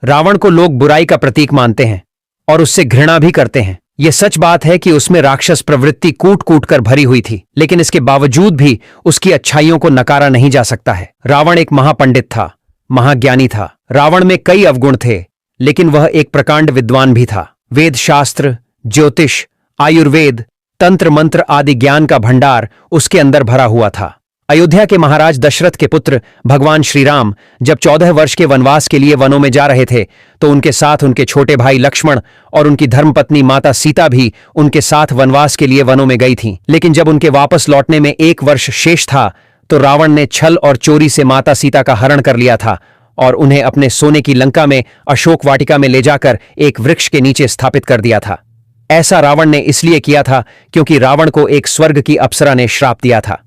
रावण को लोग बुराई का प्रतीक मानते हैं और उससे घृणा भी करते हैं। यह सच बात है कि उसमें राक्षस प्रवृत्ति कूट कूट कर भरी हुई थी, लेकिन इसके बावजूद भी उसकी अच्छाइयों को नकारा नहीं जा सकता है। रावण एक महापंडित था, महाज्ञानी था। रावण में कई अवगुण थे, लेकिन वह एक प्रकांड विद्वान भी था। वेद शास्त्र, ज्योतिष, आयुर्वेद, तंत्र मंत्र आदि ज्ञान का भंडार उसके अंदर भरा हुआ था। अयोध्या के महाराज दशरथ के पुत्र भगवान श्री राम जब 14 वर्ष के वनवास के लिए वनों में जा रहे थे, तो उनके साथ उनके छोटे भाई लक्ष्मण और उनकी धर्मपत्नी माता सीता भी उनके साथ वनवास के लिए वनों में गई थीं। लेकिन जब उनके वापस लौटने में 1 वर्ष शेष था, तो रावण ने छल और चोरी से माता सीता का हरण कर लिया था और उन्हें अपने सोने की लंका में अशोक वाटिका में ले जाकर एक वृक्ष के नीचे स्थापित कर दिया था। ऐसा रावण ने इसलिए किया था क्योंकि रावण को एक स्वर्ग की अप्सरा ने श्राप दिया था।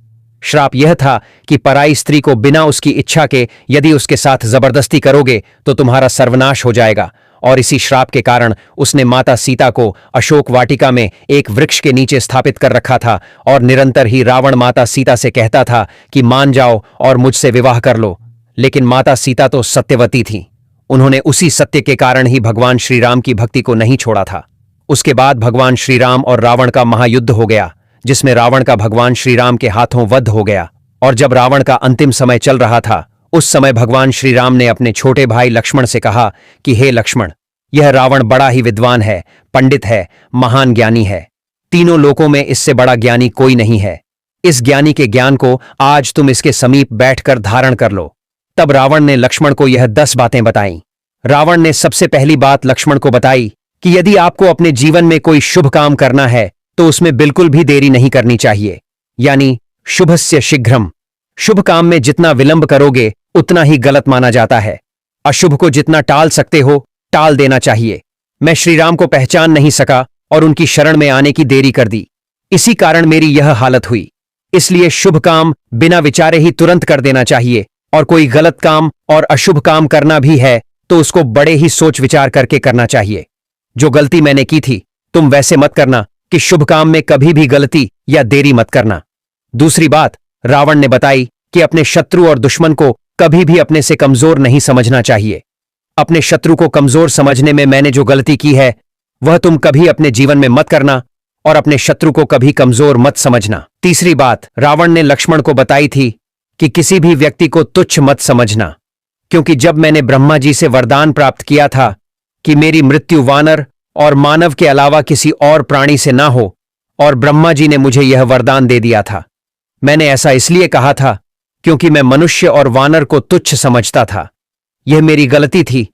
श्राप यह था कि पराई स्त्री को बिना उसकी इच्छा के यदि उसके साथ जबरदस्ती करोगे तो तुम्हारा सर्वनाश हो जाएगा, और इसी श्राप के कारण उसने माता सीता को अशोक वाटिका में एक वृक्ष के नीचे स्थापित कर रखा था और निरंतर ही रावण माता सीता से कहता था कि मान जाओ और मुझसे विवाह कर लो। लेकिन माता सीता तो सत्यवती थी, उन्होंने उसी सत्य के कारण ही भगवान श्री राम की भक्ति को नहीं छोड़ा था। उसके बाद भगवान श्री राम और रावण का महायुद्ध हो गया, जिसमें रावण का भगवान श्री राम के हाथों वध हो गया। और जब रावण का अंतिम समय चल रहा था, उस समय भगवान श्री राम ने अपने छोटे भाई लक्ष्मण से कहा कि हे लक्ष्मण, यह रावण बड़ा ही विद्वान है, पंडित है, महान ज्ञानी है। तीनों लोकों में इससे बड़ा ज्ञानी कोई नहीं है। इस ज्ञानी के ज्ञान को आज तुम इसके समीप बैठकर धारण कर लो। तब रावण ने लक्ष्मण को यह 10 बातें बताईं। रावण ने सबसे पहली बात लक्ष्मण को बताई कि यदि आपको अपने जीवन में कोई शुभ काम करना है तो उसमें बिल्कुल भी देरी नहीं करनी चाहिए, यानी शुभस्य शीघ्रम। शुभ काम में जितना विलंब करोगे उतना ही गलत माना जाता है। अशुभ को जितना टाल सकते हो टाल देना चाहिए। मैं श्री राम को पहचान नहीं सका और उनकी शरण में आने की देरी कर दी, इसी कारण मेरी यह हालत हुई। इसलिए शुभ काम बिना विचारे ही तुरंत कर देना चाहिए, और कोई गलत काम और अशुभ काम करना भी है तो उसको बड़े ही सोच विचार करके करना चाहिए। जो गलती मैंने की थी तुम वैसे मत करना कि शुभ काम में कभी भी गलती या देरी मत करना। दूसरी बात रावण ने बताई कि अपने शत्रु और दुश्मन को कभी भी अपने से कमजोर नहीं समझना चाहिए। अपने शत्रु को कमजोर समझने में मैंने जो गलती की है वह तुम कभी अपने जीवन में मत करना, और अपने शत्रु को कभी कमजोर मत समझना। तीसरी बात रावण ने लक्ष्मण को बताई थी कि किसी भी व्यक्ति को तुच्छ मत समझना, क्योंकि जब मैंने ब्रह्मा जी से वरदान प्राप्त किया था कि मेरी मृत्यु वानर और मानव के अलावा किसी और प्राणी से ना हो, और ब्रह्मा जी ने मुझे यह वरदान दे दिया था। मैंने ऐसा इसलिए कहा था क्योंकि मैं मनुष्य और वानर को तुच्छ समझता था। यह मेरी गलती थी